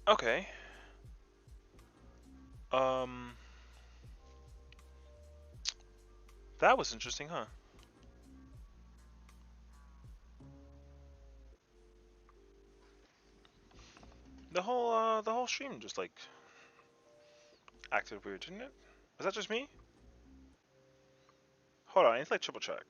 Okay. Um, that was interesting, huh? The whole stream just like acted weird, didn't it? Was that just me? Hold on, I need to like triple check.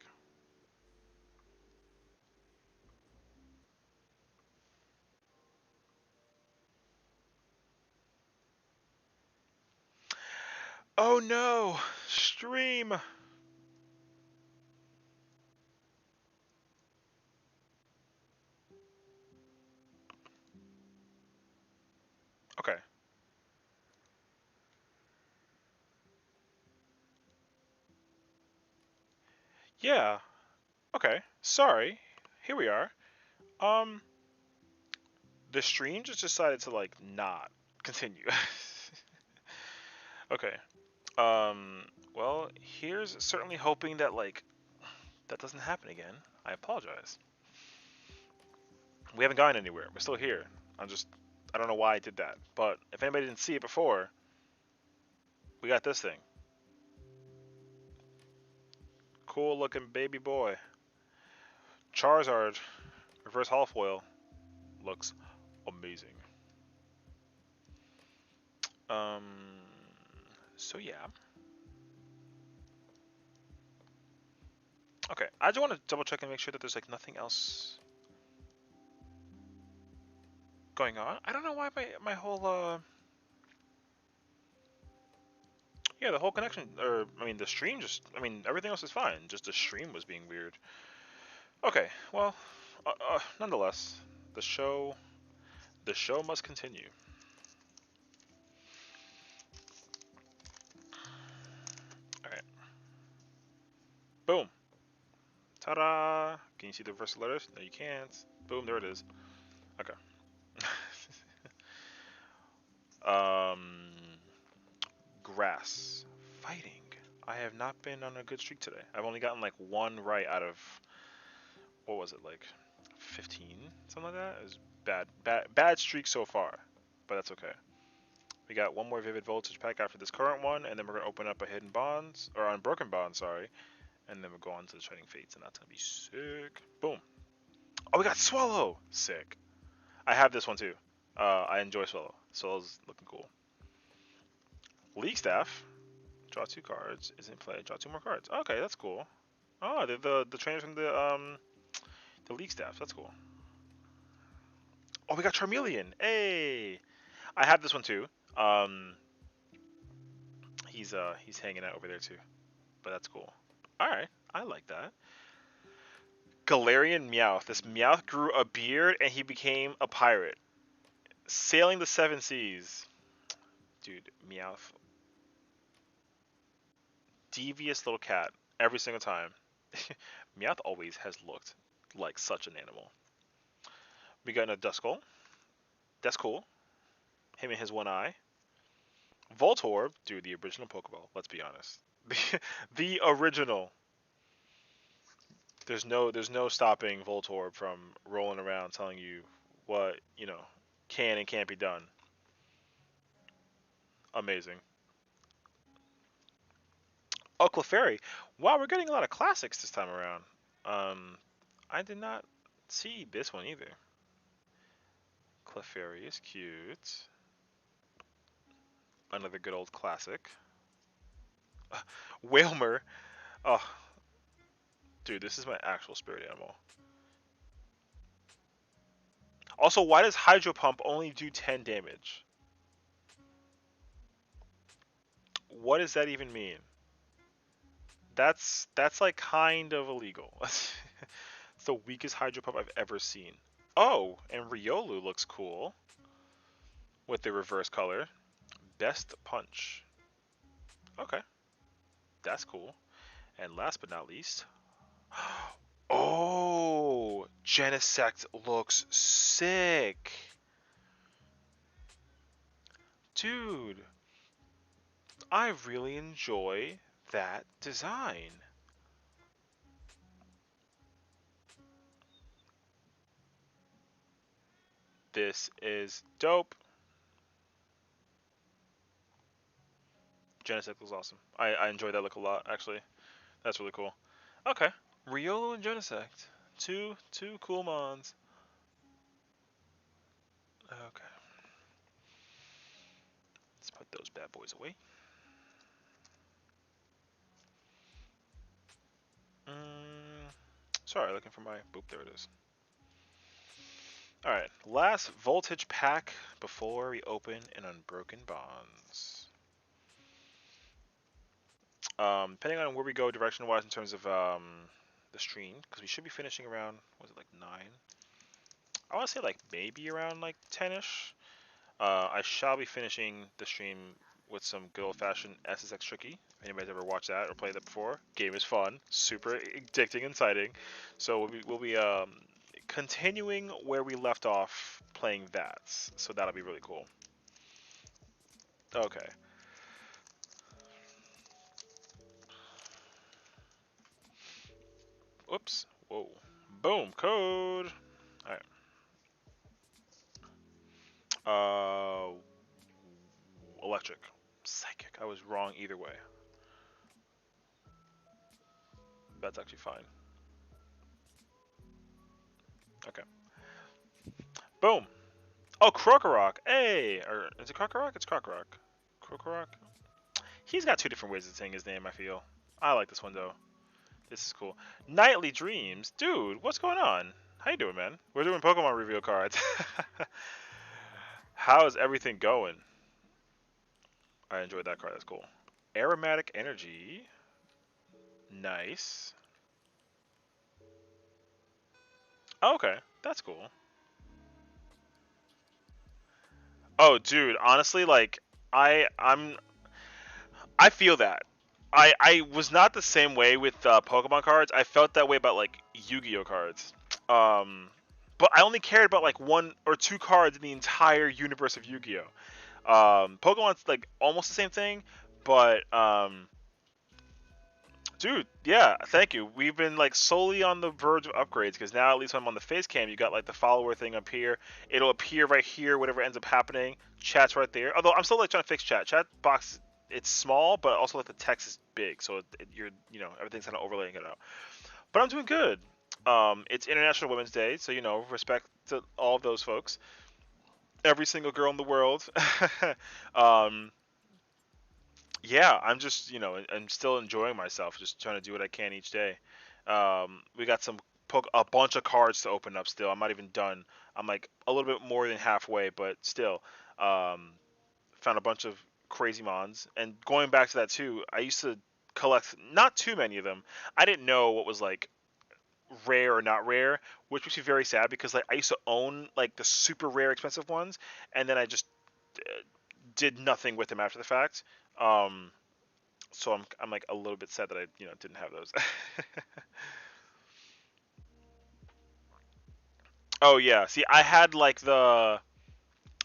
Oh no! Stream! Okay. Yeah. Okay. Sorry. Here we are. Um, the stream just decided to like not continue. Okay. Um, well, here's certainly hoping that like that doesn't happen again. I apologize. We haven't gone anywhere. We're still here. I don't know why I did that. But if anybody didn't see it before, we got this thing. Cool looking baby boy. Charizard reverse holofoil looks amazing. Um, so yeah. Okay, I just want to double check and make sure that there's like nothing else going on. I don't know why my whole yeah, the whole connection, or I mean the stream just, I mean everything else is fine, just the stream was being weird. Okay, well, nonetheless, the show the show must continue. All right, boom, ta-da! Can you see the reverse letters? No, you can't. Boom, there it is. Okay. um, grass fighting. I have not been on a good streak today. I've only gotten like one right out of, what was it, like 15, something like that. It was bad streak so far, but that's okay. We got one more Vivid Voltage pack after this current one, and then we're gonna open up a Hidden Bonds, or Unbroken Bond, sorry, and then we'll go on to the Shining Fates, and that's gonna be sick. Boom. Oh, we got Swallow. Sick. I have this one too. I enjoy Swallow. Swallow's looking cool. League Staff. Draw 2 cards. Is in play. Draw 2 more cards. Okay, that's cool. Oh, they're the trainers from the League Staff. That's cool. Oh, we got Charmeleon. Hey, I have this one too. Um, he's hanging out over there too, but that's cool. All right, I like that. Galarian Meowth. This Meowth grew a beard and he became a pirate, sailing the seven seas. Dude, Meowth, devious little cat. Every single time. Meowth always has looked like such an animal. We got a Duskull. That's cool. Him and his one eye. Voltorb, dude, the original Pokeball. Let's be honest. The original. There's no stopping Voltorb from rolling around telling you what can and can't be done. Amazing. Oh, Clefairy. Wow, we're getting a lot of classics this time around. Um, I did not see this one either. Clefairy is cute. Another good old classic. Whalmer. Oh, dude, this is my actual spirit animal. Also, why does Hydro Pump only do 10 damage? What does that even mean? That's like kind of illegal. It's the weakest Hydro Pump I've ever seen. Oh, and Riolu looks cool with the reverse color. Best Punch. Okay, that's cool. And last but not least, oh, Genesect looks sick. Dude, I really enjoy that design. This is dope. Genesect looks awesome. I enjoy that look a lot, actually. That's really cool. Okay. Riolu and Genesect. Two cool mons. Okay. Let's put those bad boys away. Sorry, looking for my... Boop, there it is. Alright, last voltage pack before we open an Unbroken Bonds. Depending on where we go direction-wise in terms of the stream, because we should be finishing around, was it like 9? I want to say like maybe around like 10ish. I shall be finishing the stream with some good old-fashioned SSX Tricky. If anybody's ever watched that or played that before, game is fun, super addicting and exciting. So we'll be continuing where we left off playing that. So that'll be really cool. Okay. Whoops. Whoa. Boom. Code. Alright. Electric. Psychic. I was wrong either way. That's actually fine. Okay. Boom. Oh, Krokorok. Hey! Or is it Krokorok? It's Krokorok. Krokorok? He's got 2 different ways of saying his name, I feel. I like this one, though. This is cool. Nightly Dreams. Dude, what's going on? How you doing, man? We're doing Pokemon reveal cards. How is everything going? I enjoyed that card. That's cool. Aromatic Energy. Nice. Oh, okay. That's cool. Oh, dude. Honestly, like, I feel that. I was not the same way with Pokemon cards. I felt that way about like Yu-Gi-Oh cards. But I only cared about like 1 or 2 cards in the entire universe of Yu-Gi-Oh. Pokemon's like almost the same thing, but dude, yeah, thank you. We've been like solely on the verge of upgrades because now at least when I'm on the face cam, you got like the follower thing up here. It'll appear right here, whatever ends up happening. Chat's right there. Although I'm still like trying to fix chat. Chat box, it's small, but also like the text is big, so you're everything's kind of overlaying it out. But I'm doing good. It's International Women's Day, so respect to all of those folks. Every single girl in the world. um, yeah, I'm just, I'm still enjoying myself, just trying to do what I can each day. We got a bunch of cards to open up still. I'm not even done. I'm like a little bit more than halfway, but still, found a bunch of crazy mons. And going back to that too, I used to collect not too many of them. I didn't know what was like rare or not rare, which makes me very sad because like I used to own like the super rare expensive ones, and then I just did nothing with them after the fact. Um, so I'm like a little bit sad that I didn't have those. Oh yeah, see I had like a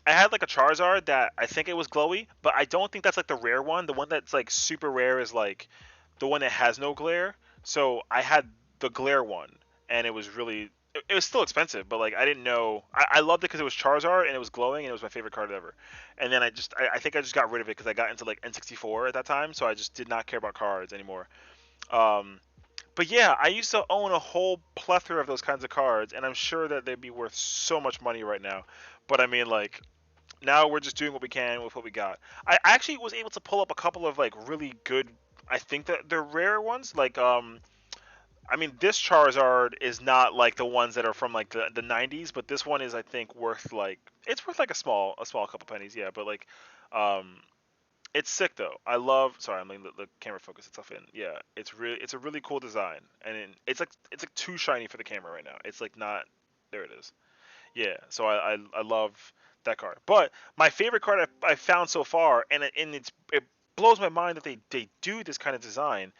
Charizard that I think it was glowy, but I don't think that's like the rare one. The one that's like super rare is like the one that has no glare. So I had the glare one, and it was really it was still expensive, but like I didn't know I loved it because it was Charizard and it was glowing and it was my favorite card ever. And then I think I just got rid of it because I got into like N64 at that time, so I just did not care about cards anymore. Um, but yeah, I used to own a whole plethora of those kinds of cards, and I'm sure that they'd be worth so much money right now. But I mean, like, now we're just doing what we can with what we got. I actually was able to pull up a couple of like really good. I think that they're rare ones. Like I mean, this Charizard is not like the ones that are from like the 90s, but this one is I think worth like it's worth like a small couple pennies, yeah. But like, um, it's sick though. I love. Sorry, I'm letting the camera focus itself in. Yeah, it's a really cool design, and it's like too shiny for the camera right now. It's like not. There it is. Yeah, so I love that card. But my favorite card I found so far, and it blows my mind that they do this kind of design.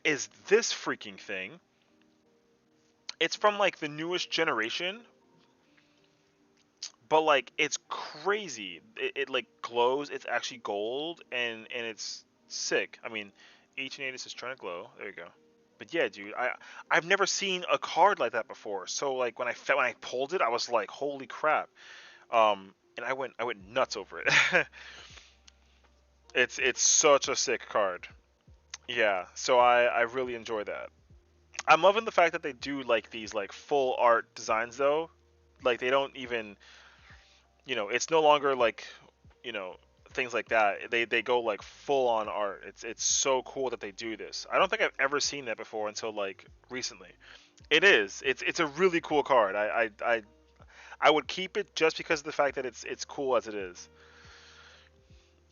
Is this freaking thing? It's from like the newest generation, but like it's crazy. It like glows. It's actually gold, and it's sick. I mean, 1880 is trying to glow. There you go. But yeah, dude, I've never seen a card like that before. So like when I pulled it, I was like, holy crap. And I went nuts over it. It's such a sick card. Yeah, so I really enjoy that. I'm loving the fact that they do like these like full art designs though. Like they don't even, it's no longer like, you know, things like that. They go like full on art. It's so cool that they do this. I don't think I've ever seen that before until like recently. It is. It's a really cool card. I would keep it just because of the fact that it's cool as it is.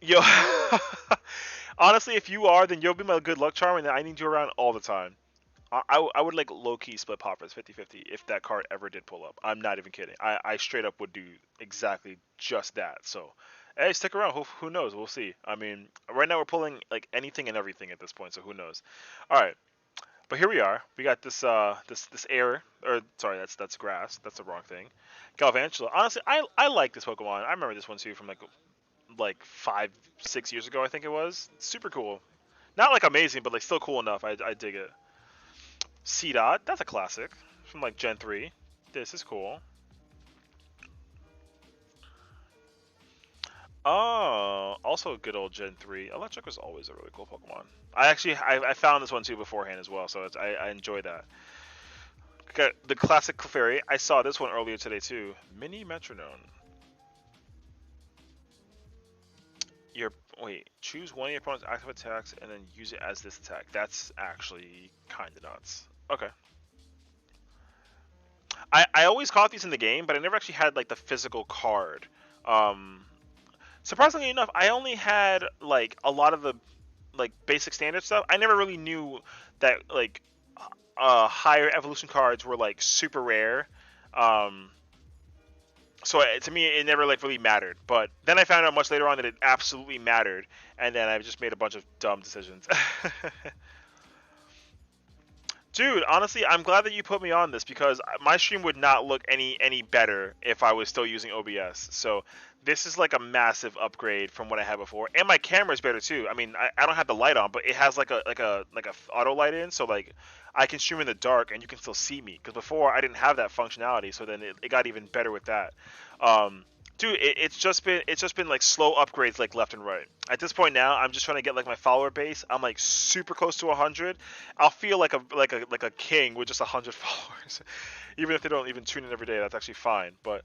Yo, honestly, if you are, then you'll be my good luck charm, and I need you around all the time. I would like low key split Poppers 50-50 if that card ever did pull up. I'm not even kidding. I straight up would do exactly just that. So, hey, stick around. Who knows? We'll see. I mean, right now we're pulling like anything and everything at this point. So who knows? All right, but here we are. We got this air, or sorry, that's grass. That's the wrong thing. Galvantula. Honestly, I like this Pokemon. I remember this one too from like 5-6 years ago. I think it was super cool. Not like amazing, but like still cool enough. I dig it. C-Dot, that's a classic from like Gen 3. This is cool. Oh, also a good old Gen 3. Electric was always a really cool Pokemon. I found this one too beforehand as well, so I enjoy that. Got the classic Clefairy. I saw this one earlier today too. Mini Metronome. Your wait, choose one of your opponent's active attacks and then use it as this attack. That's actually kind of nuts. Okay. I always caught these in the game, but I never actually had like the physical card. Um, Surprisingly enough, I only had like a lot of the like basic standard stuff. I never really knew that like higher evolution cards were like super rare. Um, so to me, it never like really mattered. But then I found out much later on that it absolutely mattered, and then I just made a bunch of dumb decisions. Dude, honestly, I'm glad that you put me on this because my stream would not look any better if I was still using OBS. So this is like a massive upgrade from what I had before, and my camera's better too. I mean, I don't have the light on, but it has like a auto light in, so like I can stream in the dark and you can still see me. Because before I didn't have that functionality, so then it got even better with that. Um, Dude, it's just been like slow upgrades like left and right. At this point now, I'm just trying to get like my follower base. I'm like super close to 100. I'll feel like a king with just 100 followers, even if they don't even tune in every day. That's actually fine. But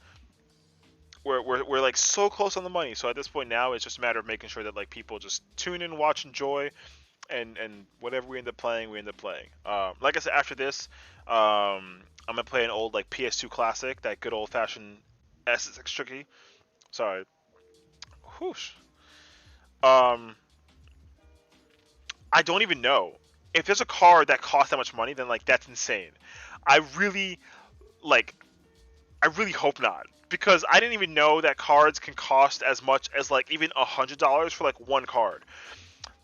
we're like so close on the money. So at this point now, it's just a matter of making sure that like people just tune in, watch, enjoy, and whatever we end up playing, we end up playing. Like I said, after this, I'm gonna play an old like PS2 classic, that good old fashioned SSX tricky. Sorry. Whoosh. Um, I don't even know if there's a card that costs that much money. Then like that's insane. I really like. I really hope not because I didn't even know that cards can cost as much as like even $100 for like one card.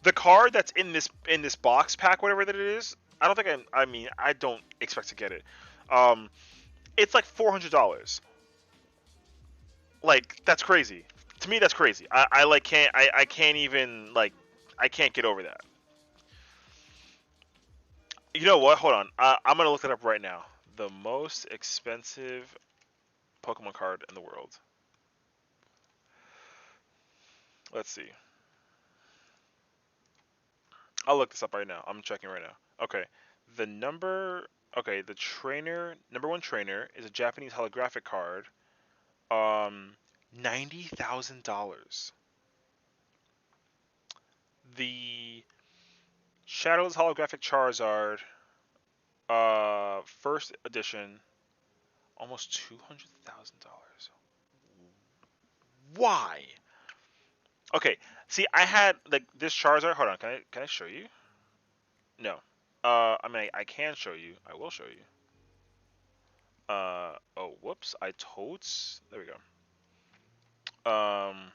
The card that's in this box pack, whatever that it is, I don't think I mean I don't expect to get it. Um, it's like $400. Like that's crazy. To me, that's crazy. I like I can't even like I can't get over that. You know what? Hold on. I'm gonna look it up right now. The most expensive Pokemon card in the world. Let's see. I'll look this up right now. I'm checking right now. Okay. The number. Okay. The trainer. Number one trainer is a Japanese holographic card. $90,000. The Shadowless holographic Charizard. First edition. Almost $200,000. Why? Okay. See, I had like this Charizard. Hold on. Can I show you? No. I mean, I can show you. I will show you. Oh, whoops. I totes. There we go. Um,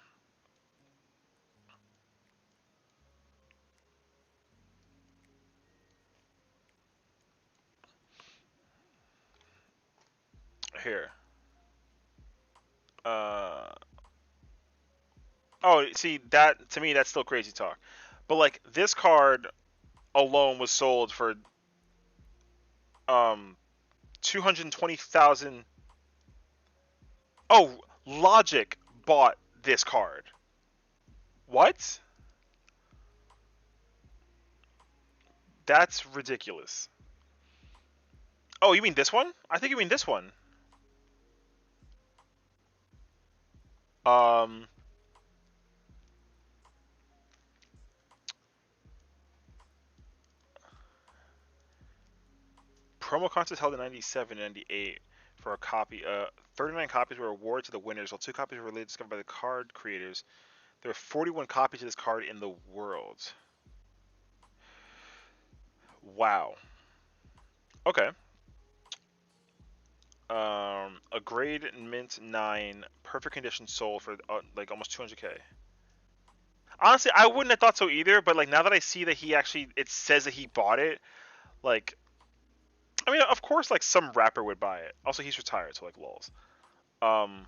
Here. Uh, oh, see that to me that's still crazy talk. But like this card alone was sold for 220,000. Oh, Logic bought this card. What? That's ridiculous. Oh, you mean this one? I think you mean this one. Um, promo contest held in 97 and 98 for a copy. 39 copies were awarded to the winners, while 2 copies were later discovered by the card creators. There are 41 copies of this card in the world. Wow. Okay. A grade mint 9, perfect condition sold for like almost 200K. Honestly, I wouldn't have thought so either, but like now that I see that he actually, it says that he bought it, like, I mean, of course, like some rapper would buy it. Also, he's retired, so like, lols. Um,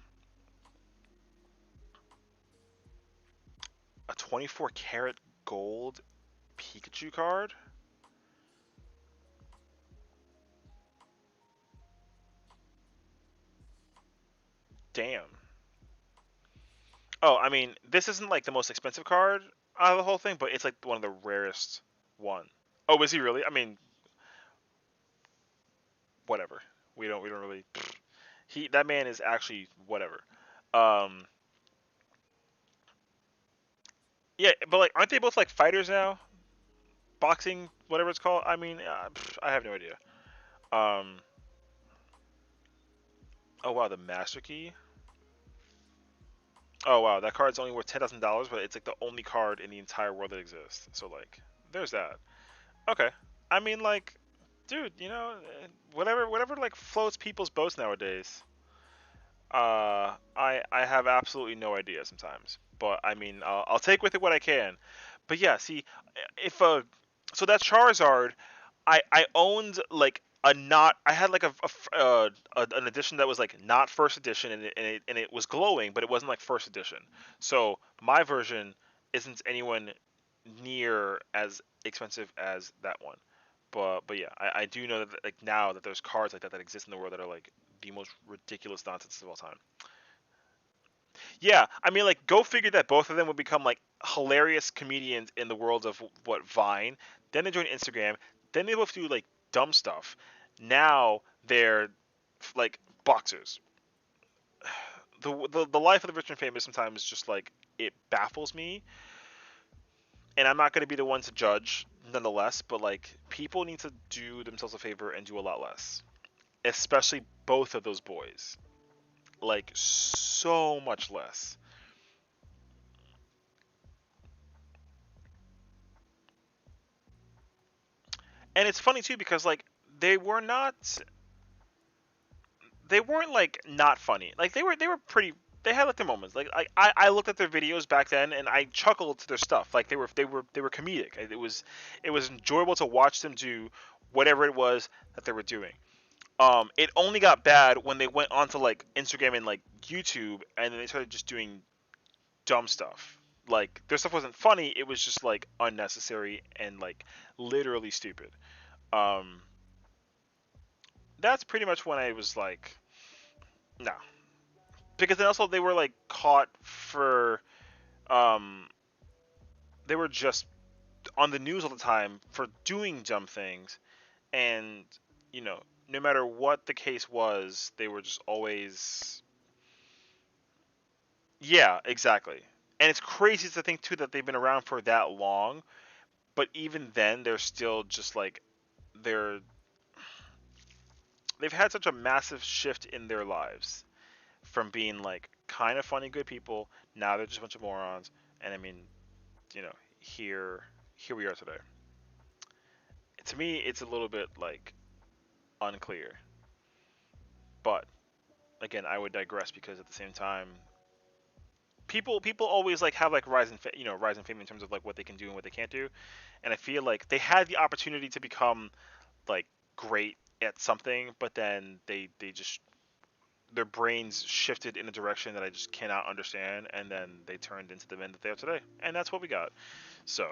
a 24 karat gold Pikachu card. Damn. Oh, I mean, this isn't like the most expensive card out of the whole thing, but it's like one of the rarest one. Oh, is he really? I mean, whatever. We don't really. That man is actually whatever. Um, yeah, but like, aren't they both like fighters now? Boxing, whatever it's called. I mean, I have no idea. Um, oh wow, the Master Key. Oh wow, that card's only worth $10,000, but it's like the only card in the entire world that exists. So like, there's that. Okay. I mean, like, dude, whatever like floats people's boats nowadays. I have absolutely no idea sometimes, but I mean, I'll take with it what I can. But yeah, see, if so that Charizard, I owned like a not I had like an edition that was like not first edition, and it was glowing, but it wasn't like first edition. So my version isn't anyone near as expensive as that one. But yeah, I do know that like now that there's cards like that that exist in the world that are like the most ridiculous nonsense of all time. Yeah, I mean, like, go figure that both of them would become like hilarious comedians in the world of what Vine. Then they join Instagram. Then they both do like dumb stuff. Now they're like boxers. The life of the rich and famous sometimes just like it baffles me, and I'm not going to be the one to judge nonetheless. But like, people need to do themselves a favor and do a lot less, especially both of those boys. Like, so much less. And it's funny too because like they were not they weren't like not funny. Like they were pretty. They had like their moments. Like I looked at their videos back then and I chuckled to their stuff. Like they were comedic. It was enjoyable to watch them do whatever it was that they were doing. It only got bad when they went onto like Instagram and like YouTube, and then they started just doing dumb stuff. Like their stuff wasn't funny. It was just like unnecessary and like literally stupid. Um, that's pretty much when I was like, no, because then also they were like caught for um they were just on the news all the time for doing dumb things, and you know no matter what the case was they were just always, yeah, exactly. And it's crazy to think too that they've been around for that long, but even then they're still just like they're they've had such a massive shift in their lives from being like kind of funny good people. Now they're just a bunch of morons. And I mean, here we are today. To me, it's a little bit like unclear. But again, I would digress because at the same time, people always like have like rise in fame in terms of like what they can do and what they can't do. And I feel like they had the opportunity to become like great at something, but then they just their brains shifted in a direction that I just cannot understand, and then they turned into the men that they are today. And that's what we got. So,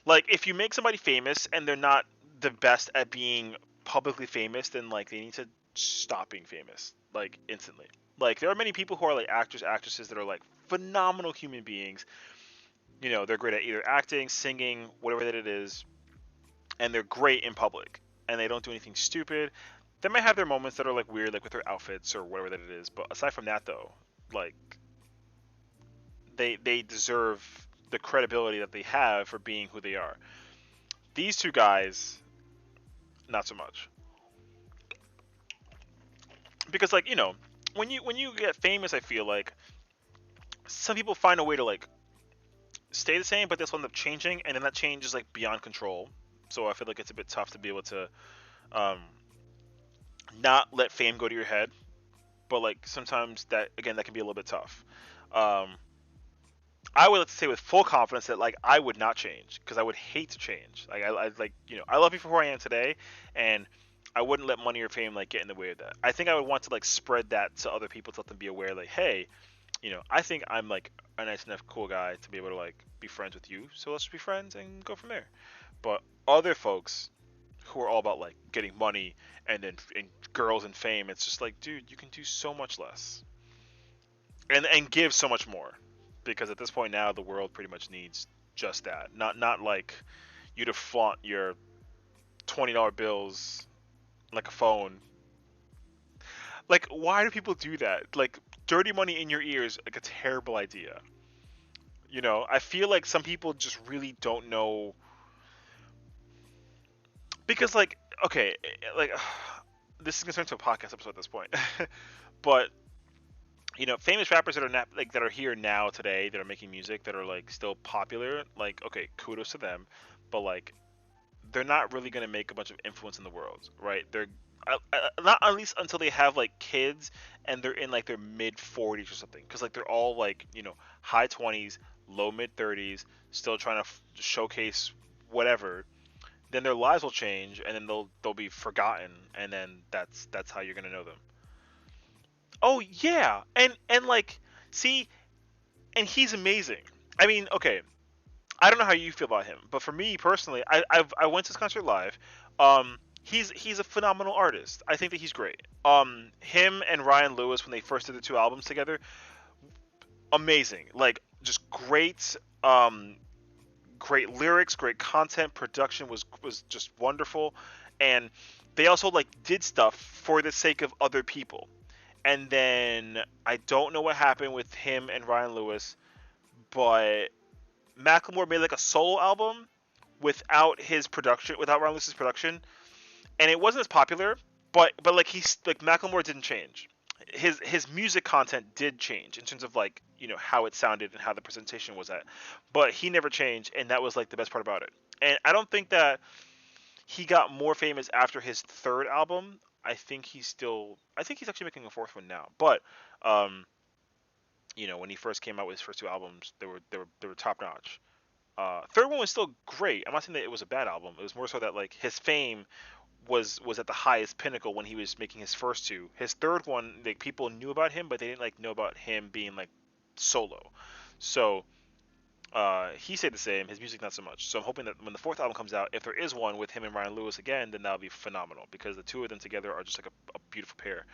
like, if you make somebody famous and they're not the best at being publicly famous, then like they need to stop being famous like instantly. Like there are many people who are like actors, actresses that are like phenomenal human beings. They're great at either acting, singing, whatever that it is. and they're great in public, and they don't do anything stupid. They might have their moments that are like weird, like with their outfits or whatever that it is. But aside from that, though, like they deserve the credibility that they have for being who they are. These two guys, not so much, because like when you get famous, I feel like some people find a way to like stay the same, but this will end up changing, and then that change is like beyond control. So I feel like it's a bit tough to be able to um, not let fame go to your head. But like sometimes that again that can be a little bit tough. Um, I would like to say with full confidence that like I would not change because I would hate to change. Like I like I love you for who I am today, and I wouldn't let money or fame like get in the way of that. I think I would want to like spread that to other people to let them be aware like hey, I think I'm like a nice enough cool guy to be able to like be friends with you, so let's just be friends and go from there. But other folks who are all about like getting money and girls and fame, it's just like dude, you can do so much less and give so much more because at this point now the world pretty much needs just that. Not like you to flaunt your $20 bills like a phone. Like why do people do that? Like dirty money in your ears like a terrible idea. I feel like some people just really don't know because like okay, like this is gonna turn into a podcast episode at this point. But famous rappers that are not like that are here now today that are making music that are like still popular, like okay, kudos to them, but like they're not really gonna make a bunch of influence in the world, right? They're not at least until they have like kids and they're in like their mid 40s or something, because like they're all like high 20s, low mid 30s, still trying to showcase whatever. Then their lives will change, and then they'll be forgotten, and then that's how you're gonna know them. Oh yeah, and like see, and he's amazing. I mean, okay, I don't know how you feel about him, but for me personally, I went to his concert live. He's a phenomenal artist. I think that he's great. Him and Ryan Lewis when they first did the two albums together, amazing. Like just great. Great lyrics, great content, production was just wonderful, and they also like did stuff for the sake of other people. And then I don't know what happened with him and Ryan Lewis, but Macklemore made like a solo album without his production, without Ryan Lewis's production, and it wasn't as popular. But like he's like Macklemore didn't change. His music content did change in terms of like how it sounded and how the presentation was at, but he never changed, and that was like the best part about it. And I don't think that he got more famous after his third album. I think he's actually making a fourth one now. But um, when he first came out with his first two albums, they were top notch. Third one was still great. I'm not saying that it was a bad album. It was more so that like his fame was at the highest pinnacle when he was making his first two. His third one, like people knew about him, but they didn't like know about him being like solo. So he said the same. His music not so much. So I'm hoping that when the fourth album comes out, if there is one with him and Ryan Lewis again, then that'll be phenomenal because the two of them together are just like a beautiful pair.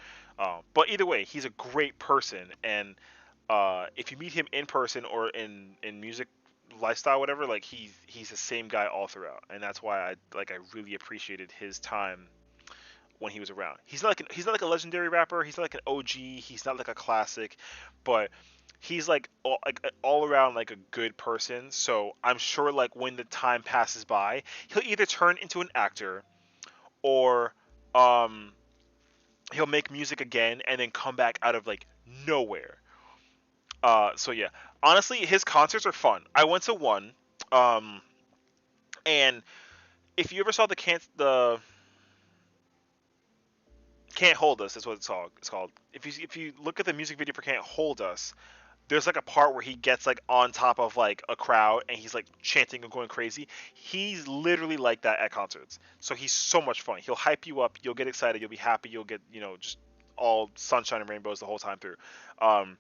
But either way, he's a great person, and if you meet him in person or in music lifestyle, whatever, like he's the same guy all throughout, and that's why I really appreciated his time when he was around. He's not like a legendary rapper. He's not like an OG. He's not like a classic, but he's like all around like a good person. So I'm sure like when the time passes by, he'll either turn into an actor or um he'll make music again and then come back out of like nowhere. So yeah, honestly, his concerts are fun. I went to one, um, and if you ever saw the Can't Hold Us is what it's called. If you look at the music video for Can't Hold Us, there's like a part where he gets like on top of like a crowd and he's like chanting and going crazy. He's literally like that at concerts. So he's so much fun. He'll hype you up. You'll get excited. You'll be happy. You'll get just all sunshine and rainbows the whole time through. Um,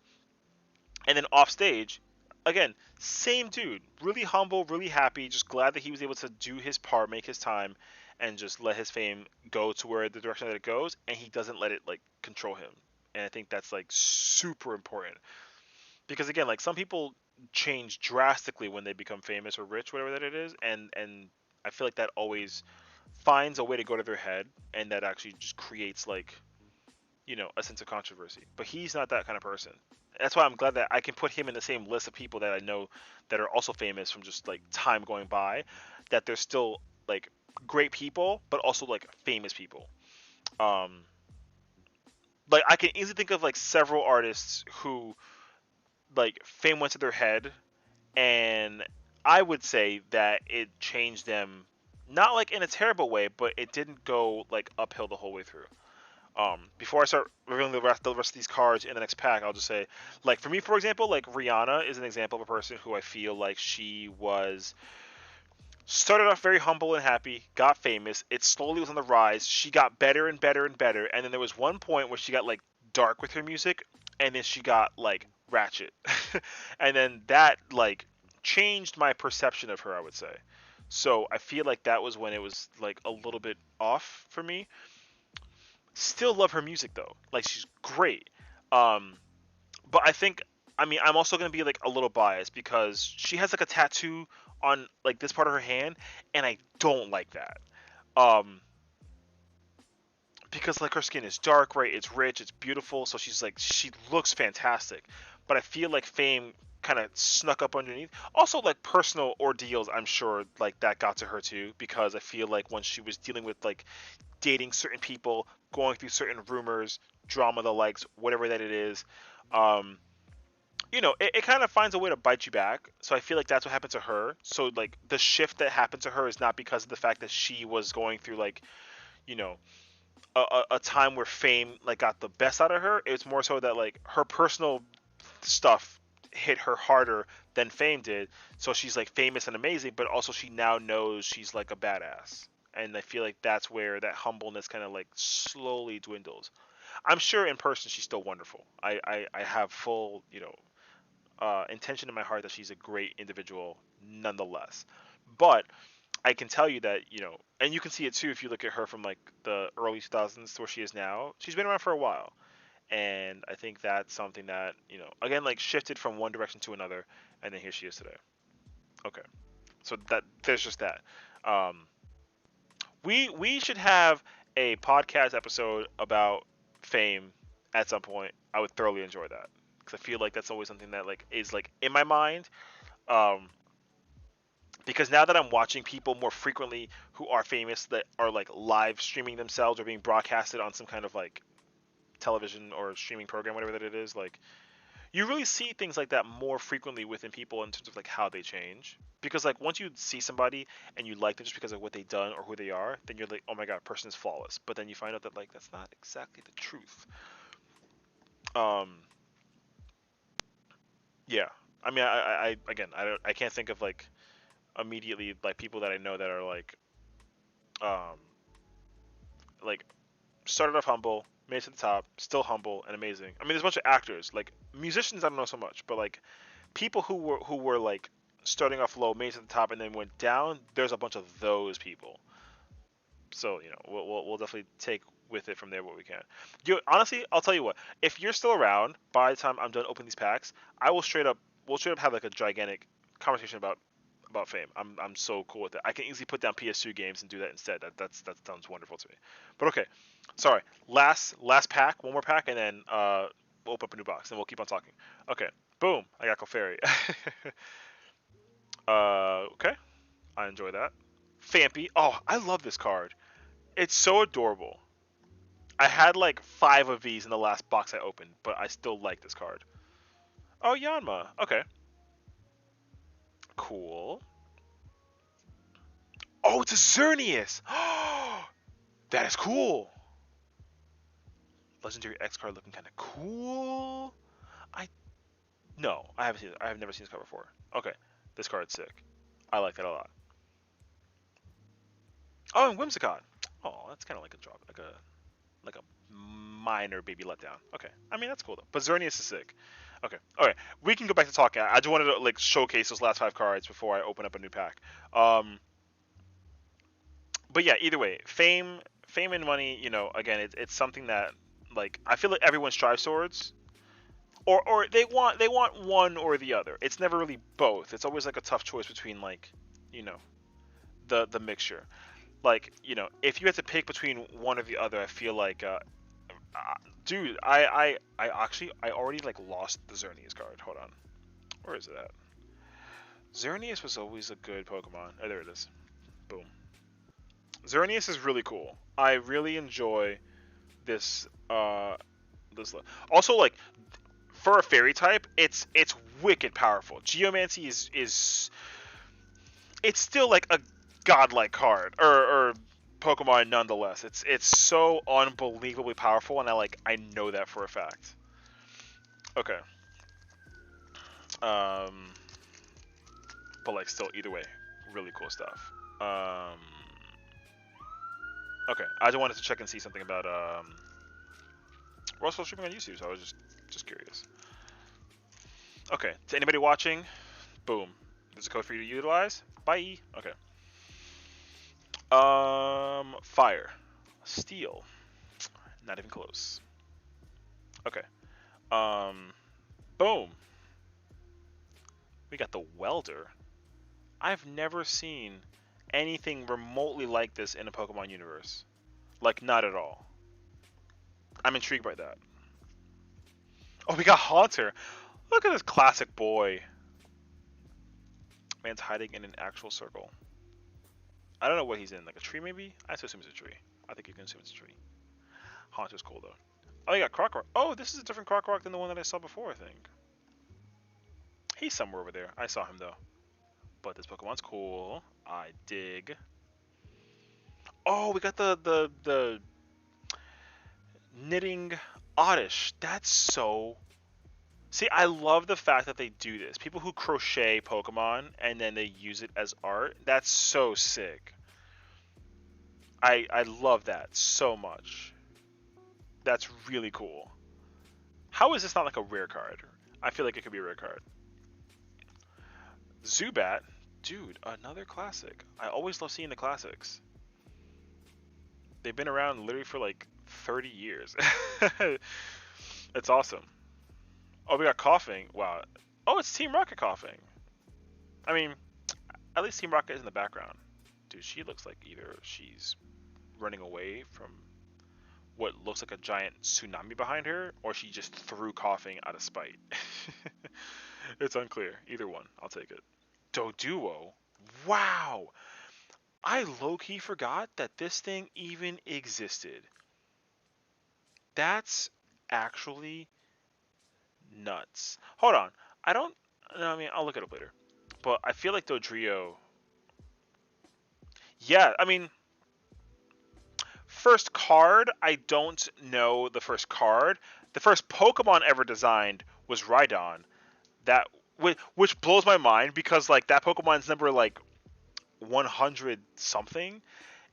and then off stage, again, same dude. Really humble, really happy. Just glad that he was able to do his part, make his time, and just let his fame go to where the direction that it goes. And he doesn't let it like control him. And I think that's like super important because again, like some people change drastically when they become famous or rich, whatever that it is, and I feel like that always finds a way to go to their head, and that actually just creates like, a sense of controversy. But he's not that kind of person. That's why I'm glad that I can put him in the same list of people that I know that are also famous from just like time going by, that they're still like great people, but also like famous people. Um, like I can easily think of like several artists who like fame went to their head, and I would say that it changed them, not like in a terrible way, but it didn't go like uphill the whole way through. Before I start revealing the rest of these cards in the next pack, I'll just say, like for me, for example, like Rihanna is an example of a person who I feel like she was started off very humble and happy, got famous. It slowly was on the rise. She got better and better and better, and then there was one point where she got like dark with her music, and then she got like ratchet, and then that like changed my perception of her, I would say. So I feel like that was when it was like a little bit off for me. Still love her music though. Like she's great. Um, but I mean, I'm also gonna be like a little biased because she has like a tattoo on like this part of her hand, and I don't like that. Um, because like her skin is dark, right? It's rich, it's beautiful, so she looks fantastic. But I feel like fame kind of snuck up underneath. Also, like personal ordeals, I'm sure like that got to her too, because I feel like when she was dealing with like dating certain people, going through certain rumors, drama, the likes, whatever that it is. Um, it kind of finds a way to bite you back. So I feel like that's what happened to her. So like the shift that happened to her is not because of the fact that she was going through like, you know, a time where fame like got the best out of her. It's more so that like her personal stuff hit her harder than fame did. So she's like famous and amazing, but also she now knows she's like a badass. And I feel like that's where that humbleness kind of like slowly dwindles. I'm sure in person she's still wonderful. I have full, intention in my heart that she's a great individual nonetheless. But I can tell you that, and you can see it too if you look at her from like the early 2000s to where she is now. She's been around for a while. And I think that's something that, again, like shifted from one direction to another. And then here she is today. Okay. So that there's just that. Um, we should have a podcast episode about fame at some point. I would thoroughly enjoy that because I feel like that's always something that like is like in my mind. Um, because now that I'm watching people more frequently who are famous that are like live streaming themselves or being broadcasted on some kind of like television or streaming program, whatever that it is, like you really see things like that more frequently within people in terms of like how they change. Because like once you see somebody and you like them just because of what they've done or who they are, then you're like, oh my god, person is flawless. But then you find out that like that's not exactly the truth. Um, yeah. I mean, I again, I can't think of like immediately like people that I know that are um, like started off humble, made it to the top, still humble and amazing. I mean, there's a bunch of actors, like musicians. I don't know so much, but like people who were like starting off low, made it to the top, and then went down. There's a bunch of those people. So we'll definitely take with it from there what we can. Honestly, I'll tell you what. If you're still around by the time I'm done opening these packs, I will we'll straight up have like a gigantic conversation about fame. I'm so cool with it. I can easily put down PS2 games and do that instead. That sounds wonderful to me. But okay, sorry. Last pack, one more pack, and then we'll open up a new box, and we'll keep on talking. Okay, boom. I got Clefairy. Okay, I enjoy that. Fampy. Oh, I love this card. It's so adorable. I had like 5 of these in the last box I opened, but I still like this card. Oh, Yanma. Okay, cool. Oh, it's a Xerneas. That is cool. Legendary X card looking kind of cool. I No, I haven't seen it. I have never seen this card before. Okay, this card's sick. I like that a lot. Oh, and Whimsicott. Oh, that's kind of like a drop, like a minor baby letdown. Okay, I mean that's cool though. But Xerneas is sick. Okay, okay, we can go back to talking. I just wanted to like showcase those last 5 cards before I open up a new pack. Um, but yeah, either way, fame and money. Again, it's something that like I feel like everyone strives towards, or they want one or the other. It's never really both. It's always like a tough choice between like, you know, the mixture. Like, if you had to pick between one or the other, I feel like, dude, I already like lost the Xerneas card. Hold on, where is it at? Xerneas was always a good Pokemon. Oh, there it is. Boom. Xerneas is really cool. I really enjoy this. Also, like, for a fairy type, it's wicked powerful. Geomancy is it's still like a godlike card or Pokemon nonetheless. It's so unbelievably powerful, and I know that for a fact. Okay. Um, but like still, either way, really cool stuff. Okay, I just wanted to check and see something about we're also streaming on YouTube, so I was just curious. Okay, to anybody watching, boom, there's a code for you to utilize. Bye. Okay. Fire, steel, not even close. Okay. Boom. We got the welder. I've never seen anything remotely like this in a Pokemon universe. Like, not at all. I'm intrigued by that. Oh, we got Haunter. Look at this classic boy. Man's hiding in an actual circle. I don't know what he's in. Like a tree, maybe? I assume it's a tree. I think you can assume it's a tree. Haunter's cool, though. Oh, you got Krokorok. Oh, this is a different Krokorok than the one that I saw before, I think. He's somewhere over there. I saw him, though. But this Pokemon's cool. I dig. Oh, we got the knitting Oddish. That's so... See, I love the fact that they do this. People who crochet Pokemon and then they use it as art. That's so sick. I love that so much. That's really cool. How is this not like a rare card? I feel like it could be a rare card. Zubat. Dude, another classic. I always love seeing the classics. They've been around literally for like 30 years. It's awesome. Oh, we got Coughing. Wow. Oh, it's Team Rocket Coughing. I mean, at least Team Rocket is in the background. Dude, she looks like either she's running away from what looks like a giant tsunami behind her, or she just threw Coughing out of spite. It's unclear. Either one. I'll take it. Doduo. Wow. I low-key forgot that this thing even existed. That's actually nuts. Hold on. I don't... No, I mean, I'll look it up later. But I feel like Dodrio... Yeah, I mean... First card, I don't know the first card. The first Pokemon ever designed was Rhydon. That... Which blows my mind, because, like, that Pokemon's number, like, 100 something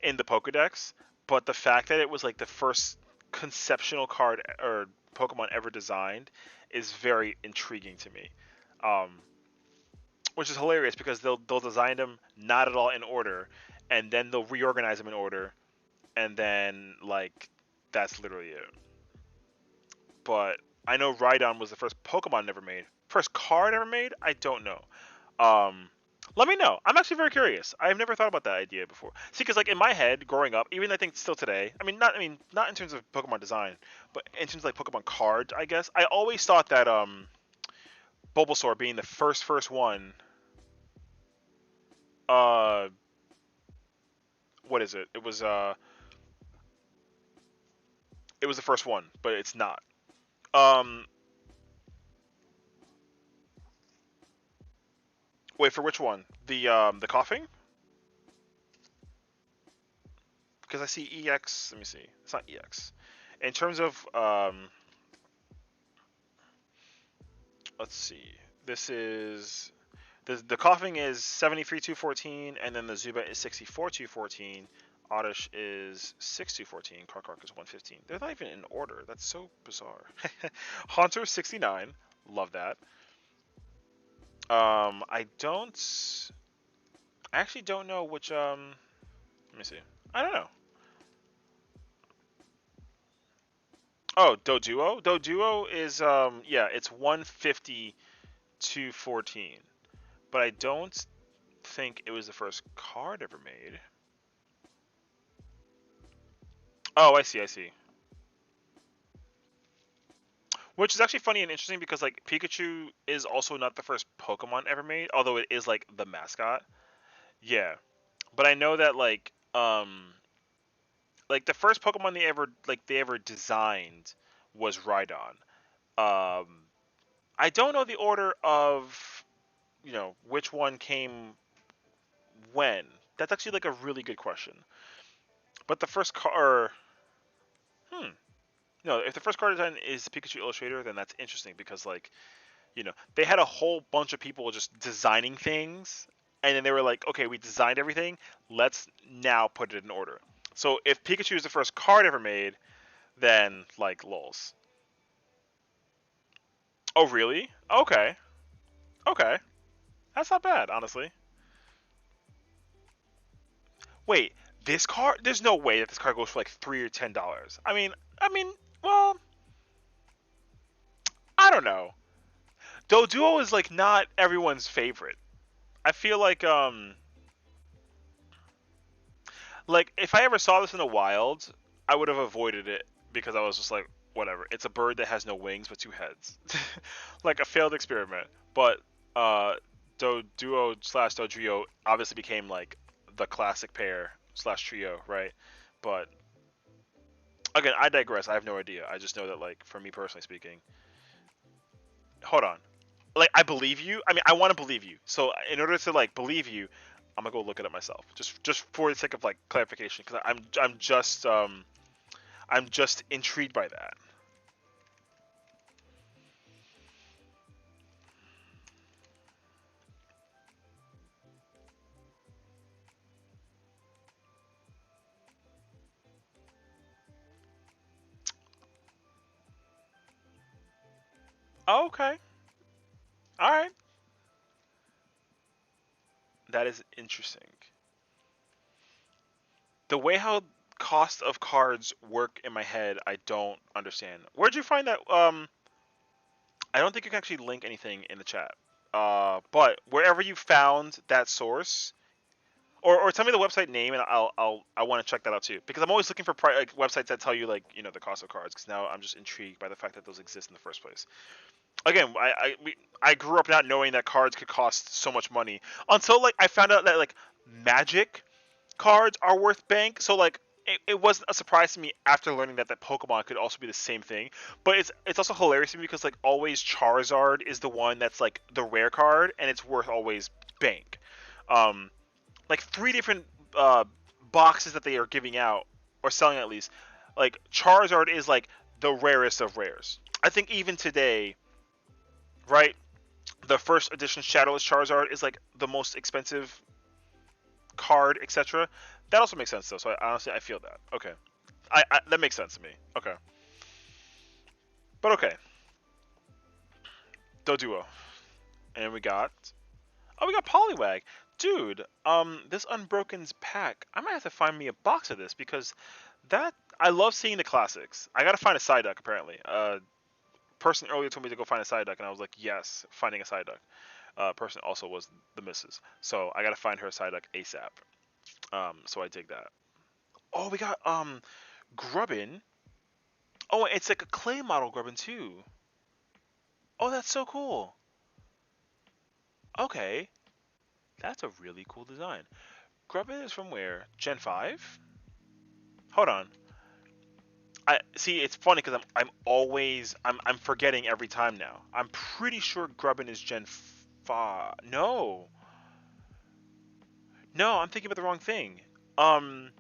in the Pokedex. But the fact that it was, like, the first conceptual card or Pokemon ever designed is very intriguing to me, which is hilarious because they'll design them not at all in order, and then they'll reorganize them in order, and then like that's literally it. But I know Rhydon was the first Pokemon ever made. First card ever made? I don't know. Let me know. I'm actually very curious. I've never thought about that idea before. See, because like in my head, growing up, even I think still today, not in terms of Pokemon design, but in terms of like Pokemon cards, I guess I always thought that Bulbasaur being the first one, uh, what is it? It was the first one, but it's not. Wait, for which one? The Coughing? Because I see EX. Let me see. It's not EX. In terms of let's see. This is the Coughing is 73-214, and then the Zubat is 64-214. Oddish is 6-214. Krokorok is 115. They're not even in order. That's so bizarre. Haunter 69. Love that. I actually don't know which let me see. I don't know. Oh, Doduo? Doduo is yeah, it's 150 to 14. But I don't think it was the first card ever made. Oh, I see, I see. Which is actually funny and interesting because like Pikachu is also not the first Pokemon ever made, although it is like the mascot. Yeah, but I know that like the first Pokemon they ever designed was Rhydon. Um, I don't know the order of which one came when. That's actually like a really good question. But the first car, hmm, no, if the first car design is Pikachu Illustrator, then that's interesting because they had a whole bunch of people just designing things, and then they were like, okay, we designed everything, let's now put it in order. So if Pikachu is the first card ever made, then like lols. Oh really? Okay, okay, that's not bad, honestly. Wait, this card? There's no way that this card goes for like $3 or $10. I mean, well, I don't know. Doduo is like not everyone's favorite. I feel like if I ever saw this in the wild, I would have avoided it because I was just like, whatever. It's a bird that has no wings but two heads, like a failed experiment. But Doduo slash Dodrio obviously became like the classic pair slash trio, right? But again, I digress. I have no idea. I just know that like for me personally speaking, hold on. Like I believe you. I mean, I want to believe you. So in order to like believe you, I'm gonna go look it up myself, just for the sake of like clarification, because I'm just intrigued by that. Oh, okay, all right, that is interesting. The way how cost of cards work in my head, I don't understand. Where'd you find that? I don't think you can actually link anything in the chat. But wherever you found that source, or tell me the website name, and I want to check that out too, because I'm always looking for like websites that tell you like the cost of cards, because now I'm just intrigued by the fact that those exist in the first place. Again, I grew up not knowing that cards could cost so much money until like I found out that like Magic cards are worth bank. So like it wasn't a surprise to me after learning that Pokemon could also be the same thing. But it's also hilarious to me because like always Charizard is the one that's like the rare card and it's worth always bank. Um, like three different uh, boxes that they are giving out or selling at least. Like Charizard is like the rarest of rares. I think even today, right? The first edition Shadowless Charizard is like the most expensive card, etc. That also makes sense though. So I feel that. Okay, that makes sense to me. Okay, but okay, Doduo, and we got Poliwag, dude. This Unbroken's pack. I might have to find me a box of this because that I love seeing the classics. I gotta find a Psyduck apparently. Person earlier told me to go find a Psyduck, and I was like, yes, finding a Psyduck. Person also was the missus, so I gotta find her a Psyduck ASAP. So I dig that. Oh, we got Grubbin. Oh, it's like a clay model Grubbin too. Oh, that's so cool. Okay, that's a really cool design. Grubbin is from where? Gen 5? Hold on. I see. It's funny because I'm forgetting every time now. I'm pretty sure Grubbin is Gen 5. No, no, I'm thinking about the wrong thing. Um,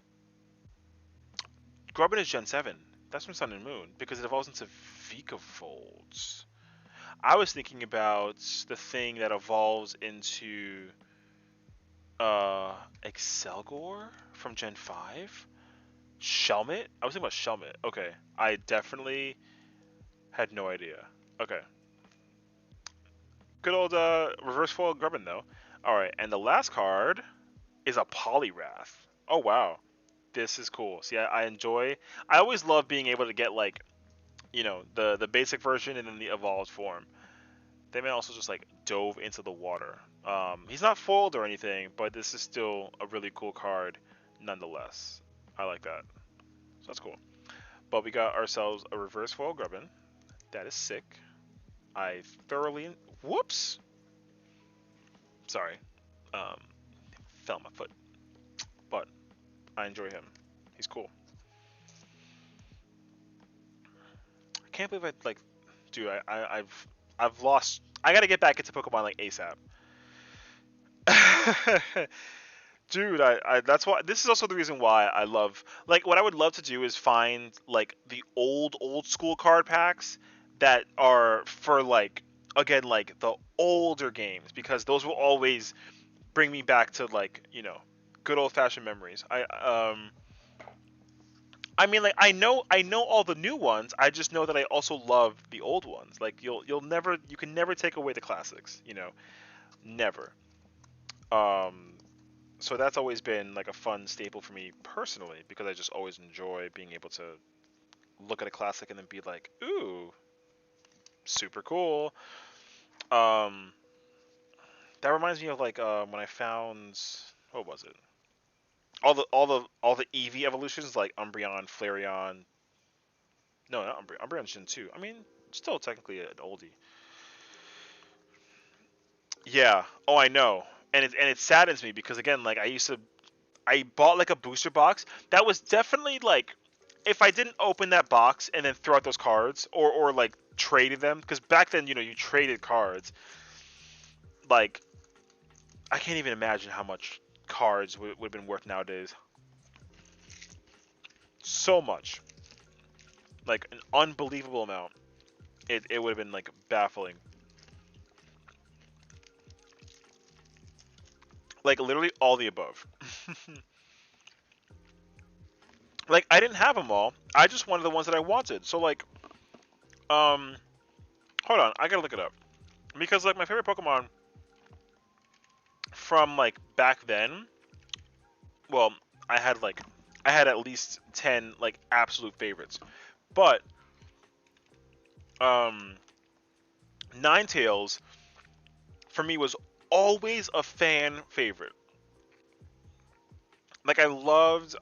Grubbin is Gen 7. That's from Sun and Moon because it evolves into Vikavolt. I was thinking about the thing that evolves into Excelgor from Gen 5. Shelmet? I was thinking about Shelmet. Okay. I definitely had no idea. Okay. Good old reverse foil Grubbin though. Alright, and the last card is a Poliwrath. Oh wow. This is cool. See, I always love being able to get like, the basic version and then the evolved form. They may also just like dove into the water. He's not foiled or anything, but this is still a really cool card nonetheless. I like that. So that's cool. But we got ourselves a reverse foil Grubbin. That is sick. I thoroughly... Whoops! Sorry. Um, fell on my foot. But I enjoy him. He's cool. I can't believe I, like... Dude, I've lost... I gotta get back into Pokemon, like, ASAP. Dude, that's why this is also the reason why I love, like, what I would love to do is find like the old school card packs that are for, like, again, like the older games, because those will always bring me back to, like, good old fashioned memories. I mean, like, I know all the new ones. I just know that I also love the old ones. Like, you can never take away the classics, never. Um so that's always been like a fun staple for me personally, because I just always enjoy being able to look at a classic and then be like, ooh, super cool. Um, that reminds me of, like, when I found, what was it? All the Eevee evolutions, like Umbreon, Flareon. No, not Umbreon. Umbreon's Gen 2. I mean, still technically an oldie. Yeah. Oh, I know. And it saddens me because, again, like, I bought like a booster box that was definitely like, if I didn't open that box and then throw out those cards, or like traded them, because back then, you traded cards. Like, I can't even imagine how much cards would have been worth nowadays. So much, like an unbelievable amount. It would have been like baffling. Like, literally all the above. Like, I didn't have them all. I just wanted the ones that I wanted. So, like, um, hold on, I gotta look it up, because, like, my favorite Pokemon from, like, back then, well, I had at least 10, like, absolute favorites. But um Ninetales for me was always a fan favorite. Like, I loved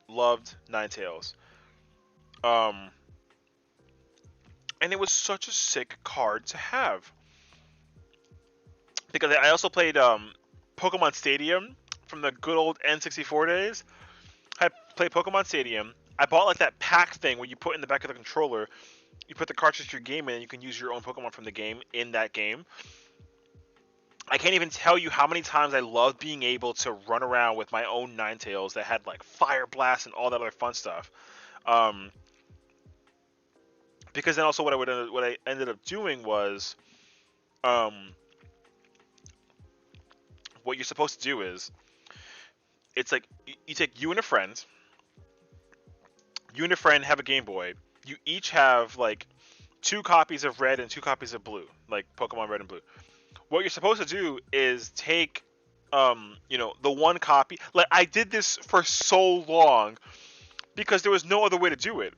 Ninetales. Um and it was such a sick card to have, because I also played Pokemon Stadium from the good old N64 days. I played Pokemon Stadium. I bought, like, that pack thing where you put in the back of the controller, you put the cartridge to your game in, and you can use your own Pokemon from the game in that game. I can't even tell you how many times I loved being able to run around with my own Ninetales that had, like, Fire Blast and all that other fun stuff. Um, because then also what I ended up doing was, um, what you're supposed to do is, it's like, you take you and a friend have a Game Boy. You each have, like, two copies of Red and two copies of Blue, like Pokemon Red and Blue. What you're supposed to do is take, the one copy. Like, I did this for so long because there was no other way to do it.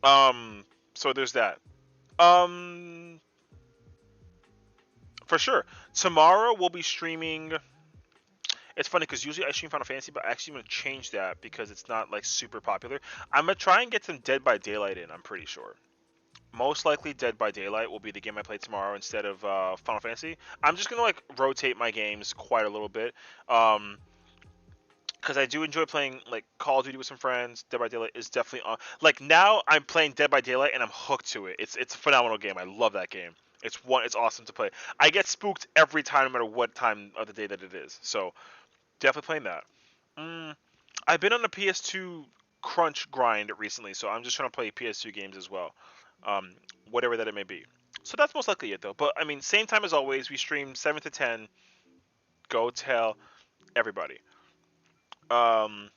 So there's that. Um, for sure. Tomorrow we'll be streaming. It's funny because usually I stream Final Fantasy, but I actually want to change that because it's not, like, super popular. I'm gonna try and get some Dead by Daylight in. I'm pretty sure. Most likely, Dead by Daylight will be the game I play tomorrow instead of Final Fantasy. I'm just gonna, like, rotate my games quite a little bit. Because I do enjoy playing, like, Call of Duty with some friends. Dead by Daylight is definitely on. Like, now I'm playing Dead by Daylight and I'm hooked to it. It's a phenomenal game. I love that game. It's awesome to play. I get spooked every time, no matter what time of the day that it is. So definitely playing that. Mm, I've been on the PS2 crunch grind recently, so I'm just trying to play PS2 games as well, um, whatever that it may be. So that's most likely it, though. But I mean, same time as always, we stream 7 to 10. Go tell everybody. Um,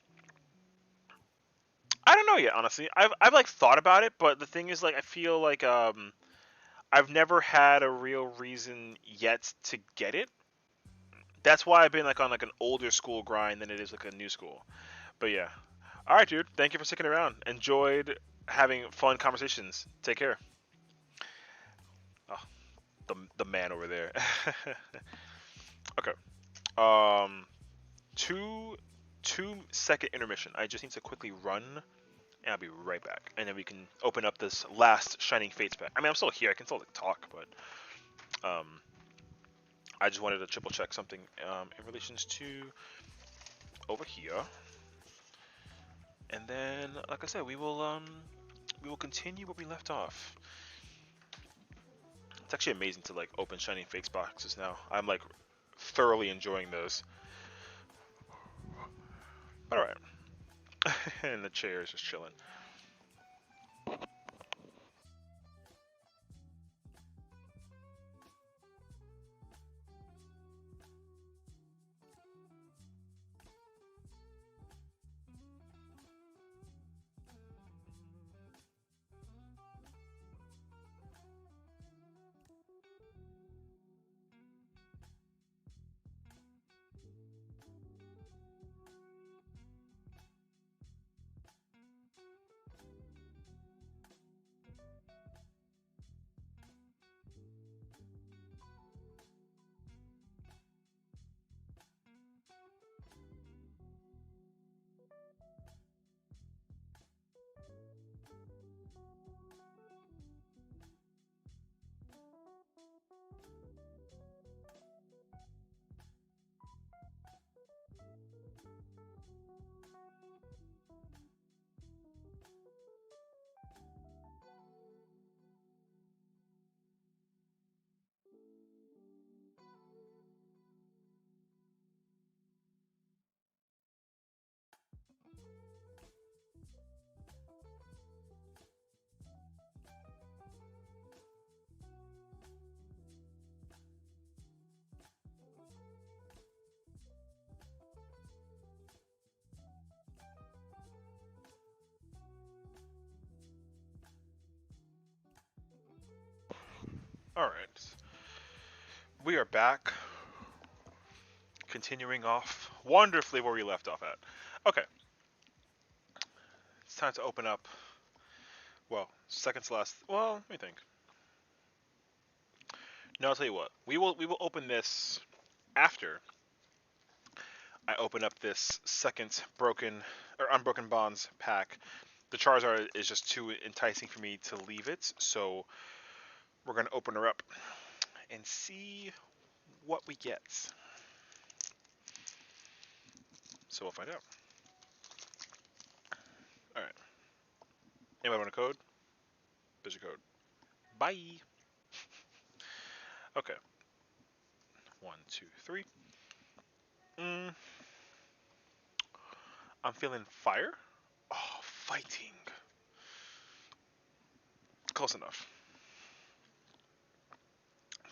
I don't know yet, honestly. I've like thought about it, but the thing is, like, I feel like I've never had a real reason yet to get it. That's why I've been, like, on, like, an older school grind than it is like a new school. But yeah. All right, dude. Thank you for sticking around. Enjoyed having fun conversations. Take care. Oh, the man over there. Okay. Um, two 2 second intermission. I just need to quickly run, and I'll be right back. And then we can open up this last Shining Fates pack. I mean, I'm still here. I can still like, talk, but I just wanted to triple check something in relations to over here. And then, like I said, we will continue where we left off. It's actually amazing to like open Shining Fates boxes now. I'm like thoroughly enjoying those. But alright. And the chair is just chilling. Alright. We are back. Continuing off wonderfully where we left off at. Okay. It's time to open up. Well, second to last. Well, let me think. No, I'll tell you what. We will open this after I open up this second broken or unbroken bonds pack. The Charizard is just too enticing for me to leave it, so we're gonna open her up and see what we get. So we'll find out. All right. Anybody want a code? There's your code. Bye. Okay. 1, 2, 3. I'm feeling fire. Oh, fighting. Close enough.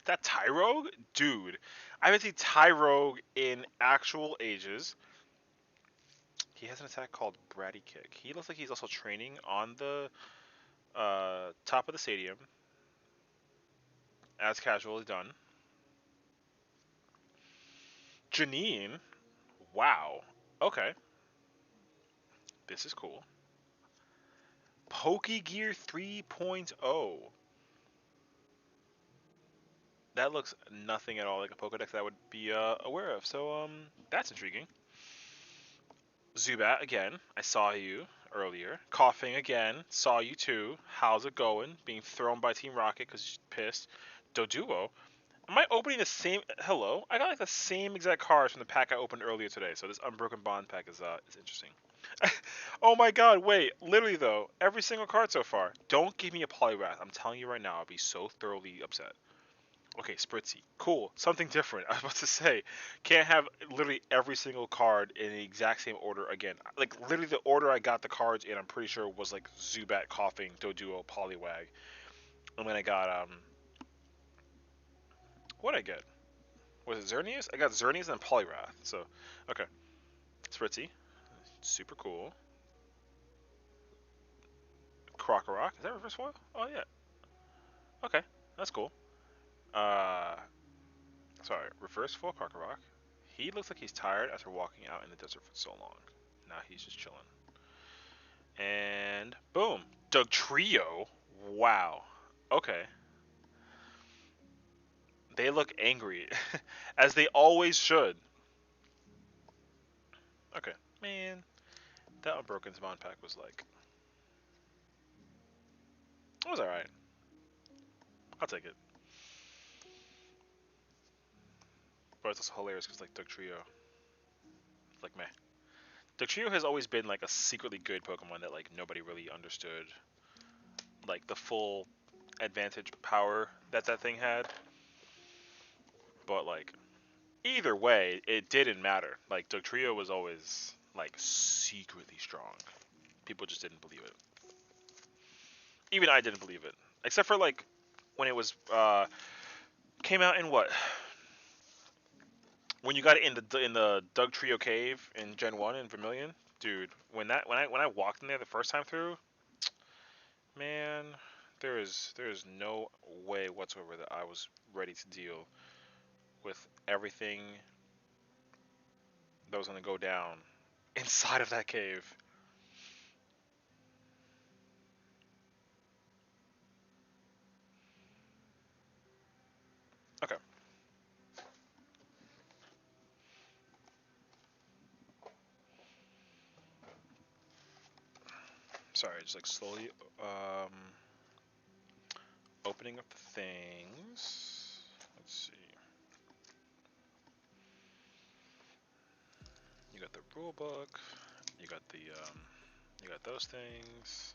That Tyrogue? Dude, I haven't seen Tyrogue in actual ages. He has an attack called Bratty Kick. He looks like he's also training on the top of the stadium. As casually done. Janine? Wow. Okay. This is cool. Pokegear 3.0. That looks nothing at all like a Pokedex that I would be aware of. So, that's intriguing. Zubat again. I saw you earlier. Coughing again. Saw you too. How's it going? Being thrown by Team Rocket because she's pissed. Doduo. Am I opening the same? Hello. I got like the same exact cards from the pack I opened earlier today. So this Unbroken Bond pack is interesting. Oh my god, wait. Literally though, every single card so far. Don't give me a Poliwrath. I'm telling you right now, I'll be so thoroughly upset. Okay, Spritzy. Cool. Something different. I was about to say, can't have literally every single card in the exact same order again. Like, literally the order I got the cards in, I'm pretty sure was like Zubat, Coughing, Doduo, Poliwag. And then I got, what'd I get? Was it Xerneas? I got Xerneas and Poliwrath. So, okay. Spritzy. Super cool. Krokorok. Is that reverse foil? Oh, yeah. Okay. That's cool. Uh, sorry. Reverse foil Krokorok. He looks like he's tired after walking out in the desert for so long. Now he's just chilling. And boom. Dugtrio. Wow. Okay. They look angry, as they always should. Okay, man, that Unbroken Spawn pack was like, it was alright. I'll take it. But it's also hilarious because like Dugtrio, like meh. Dugtrio has always been like a secretly good Pokemon that like nobody really understood, like the full advantage power that that thing had. But like either way, it didn't matter. Like Dugtrio was always like secretly strong. People just didn't believe it. Even I didn't believe it, except for like when it was came out in what, when you got it in the Dugtrio cave in Gen 1 in Vermilion, dude. When I walked in there the first time through, man, there is no way whatsoever that I was ready to deal with everything that was gonna go down inside of that cave. Okay, sorry, just like slowly opening up the things. Let's see. You got the rule book. You got the you got those things.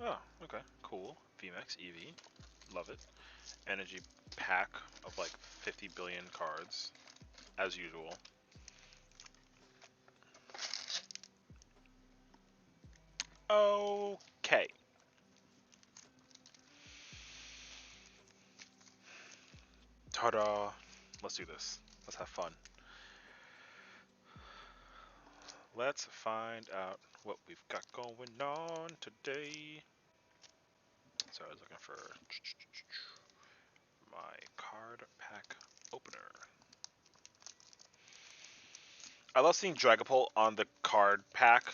Oh, okay, cool. VMAX EV, love it. Energy pack of like 50 billion cards, as usual. Okay. Ta-da! Let's do this. Let's have fun. Let's find out what we've got going on today. So I was looking for my card pack opener. I love seeing Dragapult on the card pack.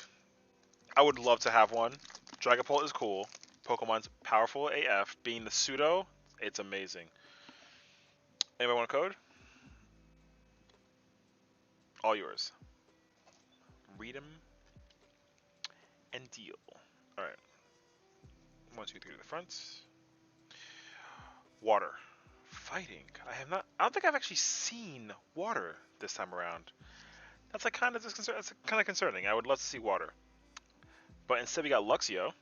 I would love to have one. Dragapult is cool. Pokemon's powerful AF. Being the pseudo, it's amazing. Anybody want a code? All yours. Read them and deal. Alright. 1, 2, 3 to the front. Water. Fighting. I don't think I've actually seen water this time around. That's like kind of disconcerting. That's kind of concerning. I would love to see water. But instead we got Luxio.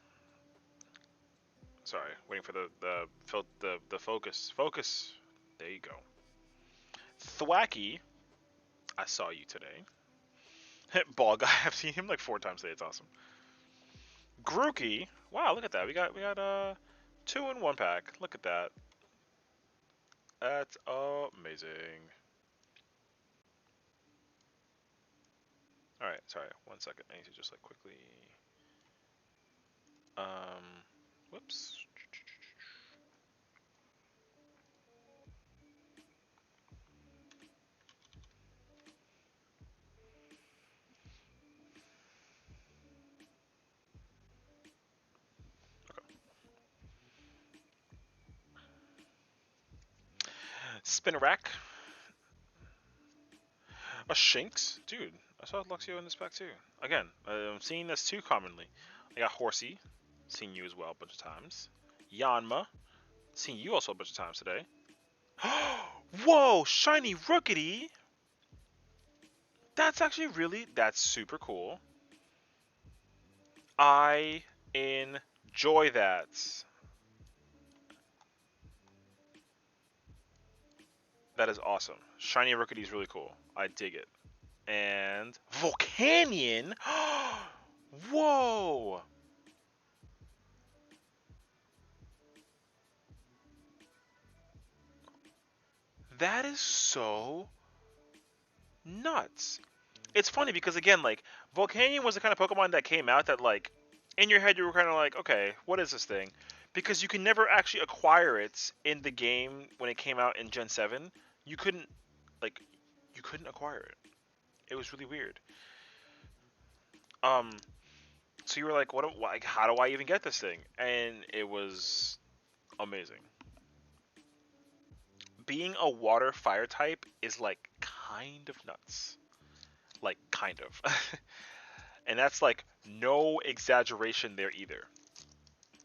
Sorry, waiting for the focus. Focus. There you go. Thwacky. I saw you today. Ball guy. I've seen him like 4 times today. It's awesome. Grookey. Wow, look at that. We got 2 in 1 pack. Look at that. That's amazing. All right, sorry. 1 second. I need to just like quickly. Whoops. Spinarak. A Shinx? Dude, I saw Luxio in this pack too. Again, I'm seeing this too commonly. I got Horsey. Seen you as well a bunch of times. Yanma. Seen you also a bunch of times today. Whoa! Shiny Rookity! That's actually that's super cool. I enjoy that. That is awesome. Shiny Rookity is really cool. I dig it. And Volcanion? Whoa! That is so nuts. It's funny because again, like Volcanion was the kind of Pokemon that came out that like in your head you were kind of like, okay, what is this thing? Because you can never actually acquire it in the game when it came out in Gen 7. You couldn't like you couldn't acquire it. It was really weird. So you were like, what? Like, how do I even get this thing? And it was amazing. Being a water fire type is like kind of nuts. Like kind of. And that's like no exaggeration there either.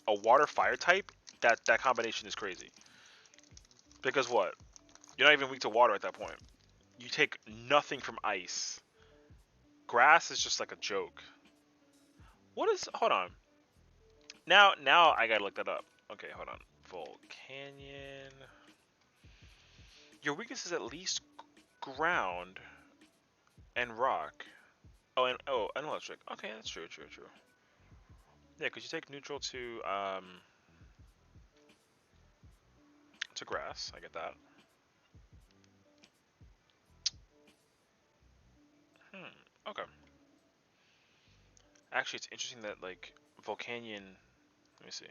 A water fire type, that combination is crazy. Because what? You're not even weak to water at that point. You take nothing from ice. Grass is just like a joke. What is? Hold on. Now I gotta look that up. Okay, hold on. Volcanion. Your weakness is at least ground and rock. And electric. Okay, that's true. Yeah, because you take neutral to grass. I get that. Okay. Actually, it's interesting that like Volcanion. Let me see.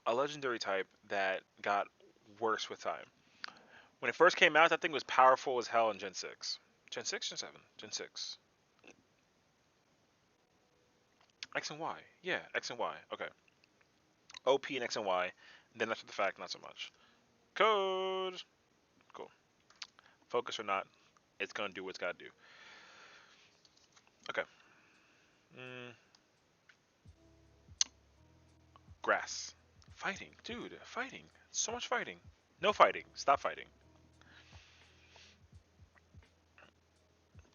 A legendary type that got worse with time. When it first came out, that thing was powerful as hell in Gen 6. Gen 6, Gen 7? Gen 6. X and Y. Yeah, X and Y. Okay. OP and X and Y. Then after the fact, not so much. Code. Cool. Focus or not, it's gonna do what it's gotta do. Okay. Mm, grass. Fighting. Dude, fighting. So much fighting. No fighting. Stop fighting.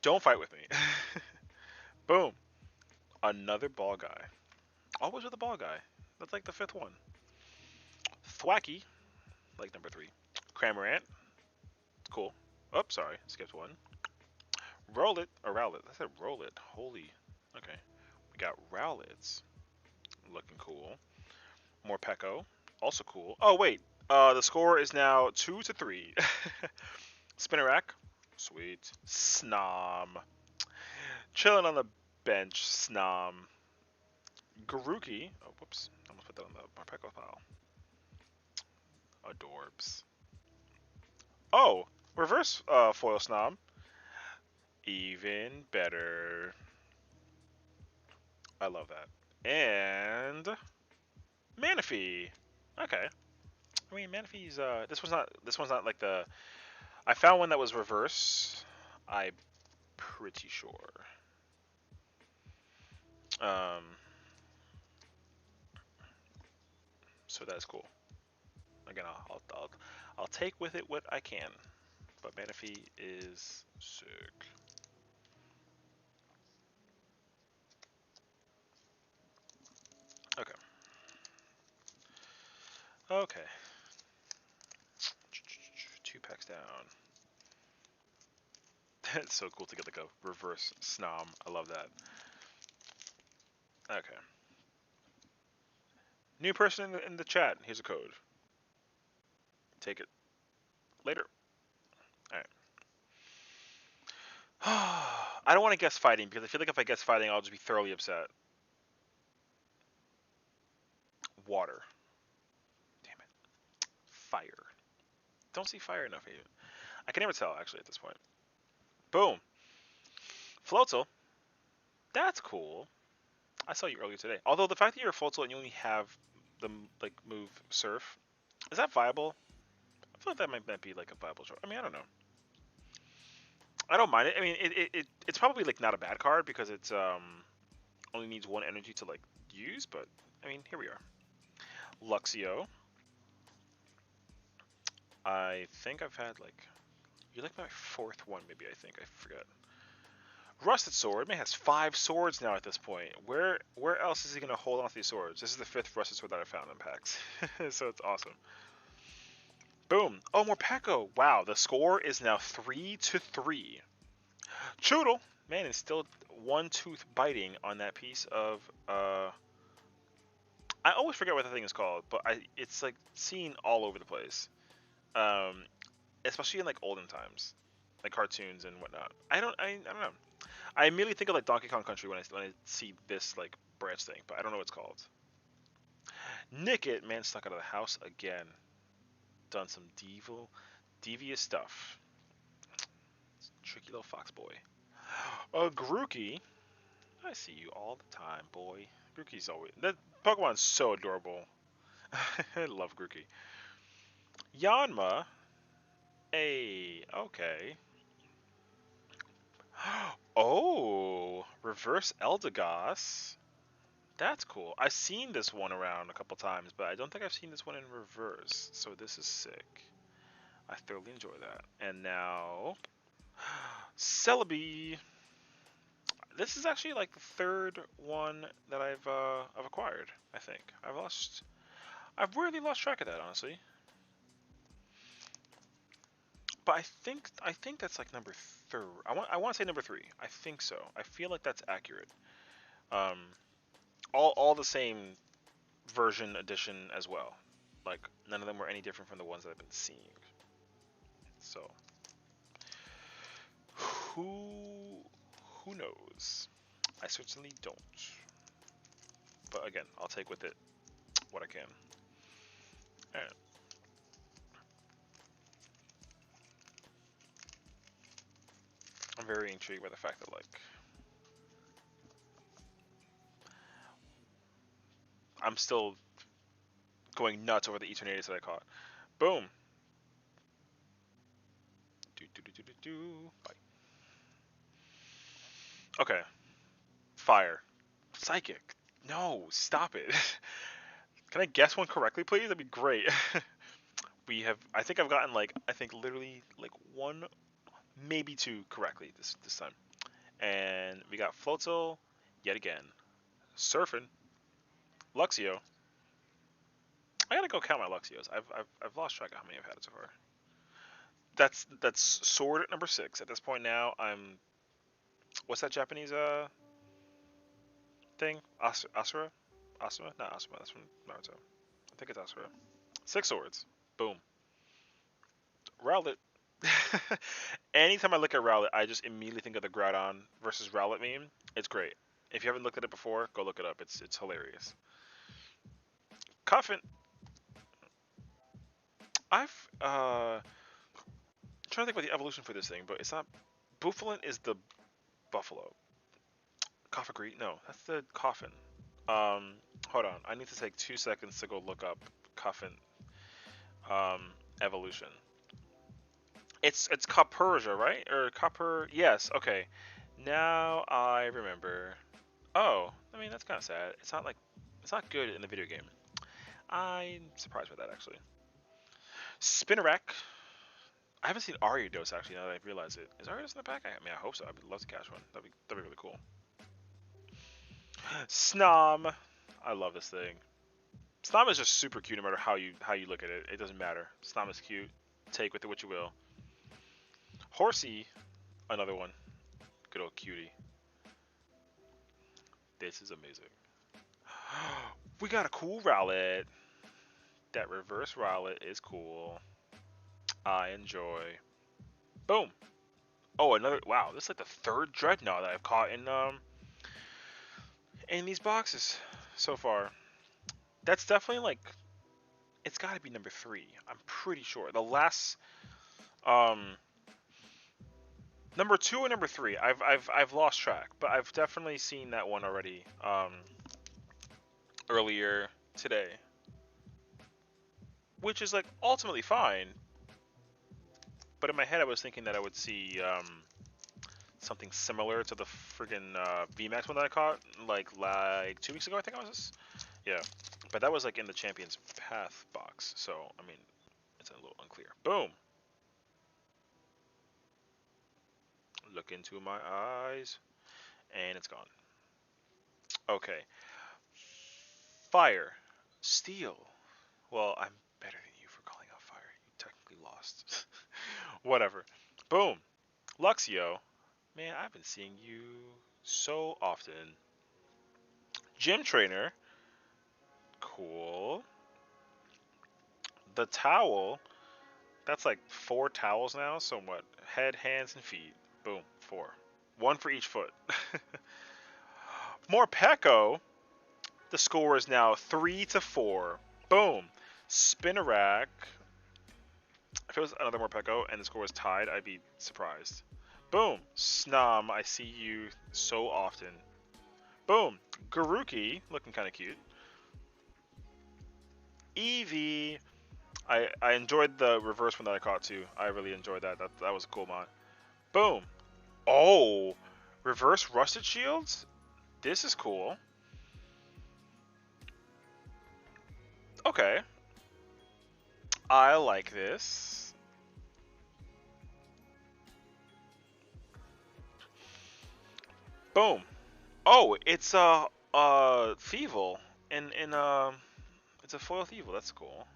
Don't fight with me. Boom. Another ball guy. Always with a ball guy. That's like the fifth one. Thwacky, like number 3. Cramorant. Cool. Oh, sorry. Skipped one. Rowlet. Or Rowlet. I said Rowlet. Holy. Okay. We got Rowlets. Looking cool. Morpeko. Also cool. Oh, wait. The score is now 2-3. Spinnerack. Sweet. Snom. Chilling on the bench. Snom. Garuki. Oh, whoops. I almost put that on the Morpeko file. Adorbs. Oh, reverse foil Snom. Even better. I love that. And Manaphy. Okay. I mean, Manaphy's this one's not like the. I found one that was reverse. I'm pretty sure. Um. So that's cool. Again, I'll take with it what I can. But Manaphy is sick. Okay. Okay. 2 packs down. It's so cool to get like a reverse Snom. I love that. Okay. New person in the chat. Here's a code. Take it. Later. Alright. I don't want to guess fighting because I feel like if I guess fighting, I'll just be thoroughly upset. Water. Damn it. Fire. Don't see fire enough even. I can never tell actually at this point. Boom. Floatzel. That's cool. I saw you earlier today. Although the fact that you're a Floatzel and you only have the like move Surf, is that viable? I feel like that might be like a viable choice. I mean, I don't know. I don't mind it. I mean, it's probably like not a bad card because it's only needs 1 energy to like use. But I mean, here we are. Luxio. I think I've had like you're like my 4th one, maybe. I think I forgot. Rusted Sword. Man has 5 swords now at this point. Where else is he gonna hold on to these swords? This is the 5th Rusted Sword that I found in packs, so it's awesome. Boom. Oh, Morpeko. Wow, the score is now 3-3. Choodle. Man, it's still 1 tooth biting on that piece of I always forget what the thing is called, but it's like seen all over the place. Um, Especially in like olden times, like cartoons and whatnot. I don't know. I immediately think of like Donkey Kong Country when I see this like branch thing, but I don't know what it's called. Nick it, man, stuck out of the house again. Done some devious stuff. Tricky little fox boy. A Grookey. I see you all the time, boy. Grookey's always that Pokemon's so adorable. I love Grookey. Yanma. Hey, okay. Oh, reverse Eldegoss. That's cool. I've seen this one around a couple times, but I don't think I've seen this one in reverse. So this is sick. I thoroughly enjoy that. And now, Celebi. This is actually like the third one that I've acquired. I think I've really lost track of that, honestly. But I think that's like number third. I want to say number 3. I think so. I feel like that's accurate. Um, all the same version edition as well. Like none of them were any different from the ones that I've been seeing. So who who knows? I certainly don't. But again, I'll take with it what I can. Alright. I'm very intrigued by the fact that like I'm still going nuts over the Eternatus that I caught. Boom. Bye. Okay. Fire. Psychic. No, stop it. Can I guess one correctly, please? That'd be great. I think I've gotten like, literally like one, maybe two correctly this time. And we got Floatzel, yet again. Surfing. Luxio. I gotta go count my Luxios. I've lost track of how many I've had so far. That's sword at number 6. At this point now, what's that Japanese thing? Asura? Asuma? Not Asuma. That's from Naruto. I think it's Asura. 6 swords. Boom. Rowlet. Anytime I look at Rowlet, I just immediately think of the Groudon versus Rowlet meme. It's great. If you haven't looked at it before, go look it up. It's hilarious. Coffin. I've trying to think about the evolution for this thing, but it's not. Bouffalant is the buffalo. Coffagreet? No, that's the coffin. Hold on. I need to take 2 seconds to go look up coffin evolution. It's Coppersia, right? Or Copper? Yes. Okay. Now I remember. Oh, I mean that's kind of sad. It's not good in the video game. I'm surprised by that actually. Spinarak. I haven't seen Ariados actually. Now that I realize it, is Ariados in the pack? I mean, I hope so. I'd love to catch one. That'd be really cool. Snom. I love this thing. Snom is just super cute no matter how you look at it. It doesn't matter. Snom is cute. Take with it what you will. Horsey, another one. Good old cutie. This is amazing. We got a cool Rowlet. That reverse Rowlet is cool. I enjoy. Boom. Oh, another. Wow, this is like the 3rd Dreadnought that I've caught in these boxes so far. That's definitely like. It's got to be number 3. I'm pretty sure. The last. Number 2 or number 3. I've lost track, but I've definitely seen that one already. Earlier today, which is like ultimately fine. But in my head, I was thinking that I would see something similar to the friggin' VMAX one that I caught like 2 weeks ago. I think it was. Yeah, but that was like in the Champions Path box. So I mean, it's a little unclear. Boom. Look into my eyes, and it's gone. Okay. Fire. Steel. Well, I'm better than you for calling out fire. You technically lost. Whatever. Boom. Luxio. Man, I've been seeing you so often. Gym trainer. Cool. The towel. That's like 4 towels now. So what? Head, hands, and feet. Boom. 4. 1 for each foot. Morpeko. The score is now 3-4. Boom. Spinarak. If it was another Morpeko and the score was tied, I'd be surprised. Boom. Snom, I see you so often. Boom. Garuki, looking kind of cute. Eevee. I enjoyed the reverse one that I caught too. I really enjoyed that. That was a cool mod. Boom. Oh, reverse rusted shields. This is cool. Okay. I like this. Boom. Oh, it's a Thievul in it's a foil Thievul. That's cool.